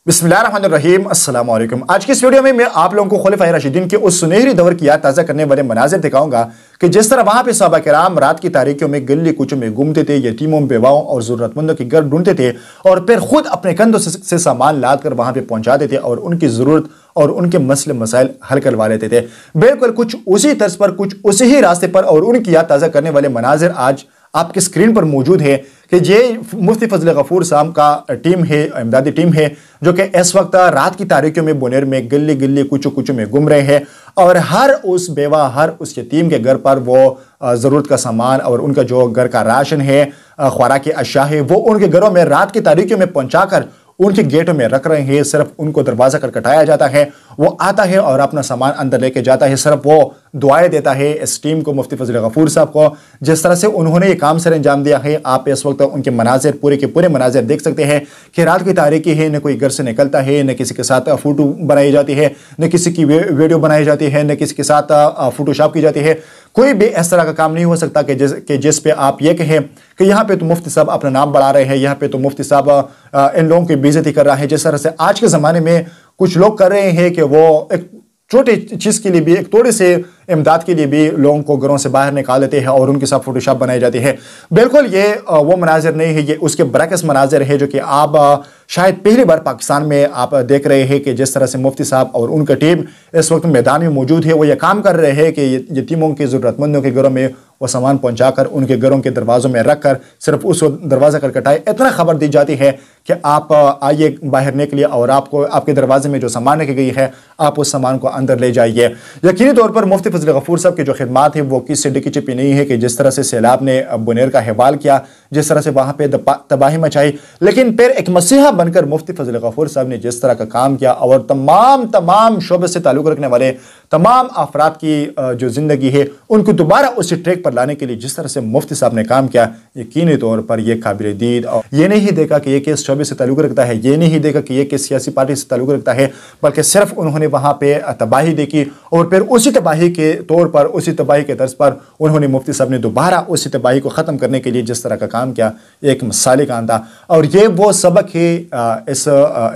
बिस्मिल्लाहिर्रहमानिर्रहीम अस्सलाम वालेकुम। आज की इस वीडियो में मैं आप लोगों को खुलफाए राशिदीन के उस सुनहरी दौर की याद ताज़ा करने वाले मनाज़िर दिखाऊंगा कि जिस तरह वहां पे सहाबा किराम रात की तारीकियों में गली कुचों में घूमते थे, यतीमों, बेवाओं और ज़रूरतमंदों के घर ढूंढते थे और फिर खुद अपने कंधों से सामान लाद कर वहां पे पहुंचाते थे और उनकी ज़रूरत और उनके मसले मसाइल हल करवा लेते थे। बिल्कुल कुछ उसी तर्ज पर, कुछ उसी ही रास्ते पर और उनकी याद ताज़ा करने वाले मनाज़िर आज आपकी स्क्रीन पर मौजूद है कि ये मुफ्ती फजल गफूर साहब का टीम है, इमदादी टीम है, जो कि इस वक्त रात की तारीकियों में बुनेर में गली गली कुचो कुचो में घूम रहे हैं और हर उस बेवा, हर उस यतीम के घर पर वो ज़रूरत का सामान और उनका जो घर का राशन है, खुराक की अशिया है, वो उनके घरों में रात की तारीकियों में पहुंचा कर उनके गेटों में रख रहे हैं। सिर्फ उनको दरवाज़ा खटखटाया जाता है, वो आता है और अपना सामान अंदर लेके जाता है। सिर्फ वो दुआएं देता है इस टीम को, मुफ्ती फजल गफूर साहब को। जिस तरह से उन्होंने ये काम सर अंजाम दिया है, आप इस वक्त उनके मनाजिर, पूरे के पूरे मनाजिर देख सकते हैं कि रात की तारीकी है, न कोई घर से निकलता है, न किसी के साथ फ़ोटो बनाई जाती है, न किसी की वीडियो बनाई जाती है, न किसी के साथ फ़ोटोशॉप की जाती है। कोई भी इस तरह का काम नहीं हो सकता कि जिस पे आप ये कहें कि यहाँ पे तो मुफ्ती साहब अपना नाम बढ़ा रहे हैं, यहाँ पे तो मुफ्ती साहब इन लोगों की बेइज्जती कर रहा है। जिस तरह से आज के ज़माने में कुछ लोग कर रहे हैं कि वो एक छोटी चीज़ के लिए भी, एक थोड़े से इमदाद के लिए भी लोगों को घरों से बाहर निकाल देते हैं और उनके साथ फोटोशॉप बनाई जाती है। बिल्कुल ये वो मनाजिर नहीं है, ये उसके बरअक्स मनाजिर है जो कि आप शायद पहली बार पाकिस्तान में आप देख रहे हैं कि जिस तरह से मुफ्ती साहब और उनका टीम इस वक्त मैदान में मौजूद है। वो ये काम कर रहे हैं कि यतीमों के, ज़रूरतमंदों के घरों में वो सामान पहुंचाकर उनके घरों के दरवाज़ों में रख कर सिर्फ उस दरवाज़ा खटखटाए, इतना खबर दी जाती है कि आप आइए बाहर निकलिए और आपको आपके दरवाजे में जो सामान रखी गई है आप उस सामान को अंदर ले जाइए। यकीनी तौर पर मुफ्ती फजल गफूर साहब की जो खिदमात है वो किसी डिकी चिपी नहीं है कि जिस तरह से सैलाब ने बुनेर का हवाल किया, जिस तरह से वहाँ पे तबाही मचाई, लेकिन फिर एक मसीहा बनकर मुफ्ती फजल गफूर साहब ने जिस तरह का काम किया और तमाम शोबे से ताल्लुक़ रखने वाले तमाम अफराद की जो ज़िंदगी है उनको दोबारा उसी ट्रैक पर लाने के लिए जिस तरह से मुफ्ती साहब ने काम किया, यकीनी तौर पर यह काबिल दीद। और ये नहीं देखा कि ये किस शोबे से ताल्लुक़ रखता है, ये नहीं देखा कि ये किस सियासी पार्टी से ताल्लुक़ रखता है, बल्कि सिर्फ उन्होंने वहाँ पे तबाही देखी और फिर उसी तबाही के तौर पर, उसी तबाही के तर्ज पर उन्होंने मुफ्ती साहब ने दोबारा उसी तबाही को ख़त्म करने के लिए जिस तरह का काम किया, एक मिसाली काम था। और ये वो सबक है,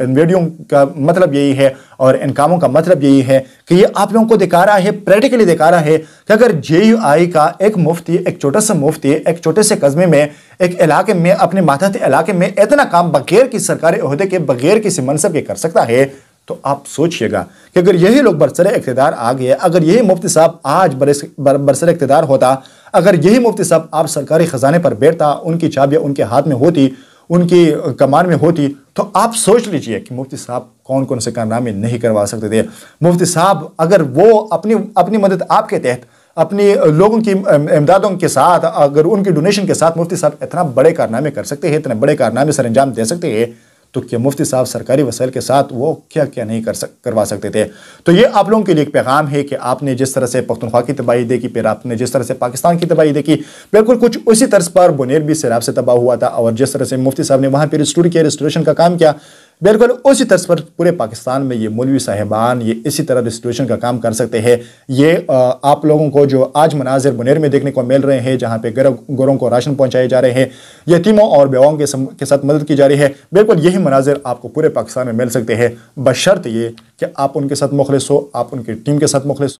इन वीडियो का मतलब यही है और इन कामों का मतलब यही है कि ये आप लोगों को दिखा रहा है, प्रैक्टिकली दिखा रहा है कि अगर JUI का एक मुफ्ती, एक छोटा सा मुफ्ती, एक छोटे से कस्बे में, एक इलाके में, अपने मातहत इलाके में इतना काम बगैर किसी सरकारी ओहदे के, बगैर किसी मनसब के कर सकता है, तो आप सोचिएगा कि अगर यही लोग बरसर इक़्तिदार आ गए, अगर यही मुफ्ती साहब आज बरसर इक़्तिदार होता, अगर यही मुफ्ती साहब आप सरकारी ख़जाने पर बैठता, उनकी चाबियाँ उनके हाथ में होती, उनकी कमान में होती, तो आप सोच लीजिए कि मुफ्ती साहब कौन कौन से कारनामे नहीं करवा सकते थे। मुफ्ती साहब अगर वो अपनी मदद आपके तहत, अपनी लोगों की इमदादों के साथ, अगर उनकी डोनेशन के साथ मुफ्ती साहब इतना बड़े कारनामे कर सकते हैं, इतने बड़े कारनामे सर अंजाम दे सकते हैं, तो क्या मुफ्ती साहब सरकारी वसाइल के साथ वो क्या क्या नहीं करवा सकते थे। तो ये आप लोगों के लिए एक पैगाम है कि आपने जिस तरह से पख्तूनख्वा की तबाही देखी, फिर आपने जिस तरह से पाकिस्तान की तबाही देखी, बिल्कुल कुछ उसी तर्ज पर बुनेर भी सैलाब से तबाह हुआ था और जिस तरह से मुफ्ती साहब ने वहाँ पर रिस्टोरेशन का काम किया, बिल्कुल उसी तर्ज पर पूरे पाकिस्तान में ये मौलवी साहिबान ये इसी तरह रिस्टोरेशन का काम कर सकते हैं। ये आप लोगों को जो आज मनाजिर बुनेर में देखने को मिल रहे हैं, जहाँ पे घरों को राशन पहुँचाए जा रहे हैं, यतीमों और बेवाओं के साथ मदद की जा रही है, बिल्कुल यही मनाजिर आपको पूरे पाकिस्तान में मिल सकते हैं, बशर्त ये कि आप उनके साथ मुखलिस हो, आप उनकी टीम के साथ मुखलिस हो।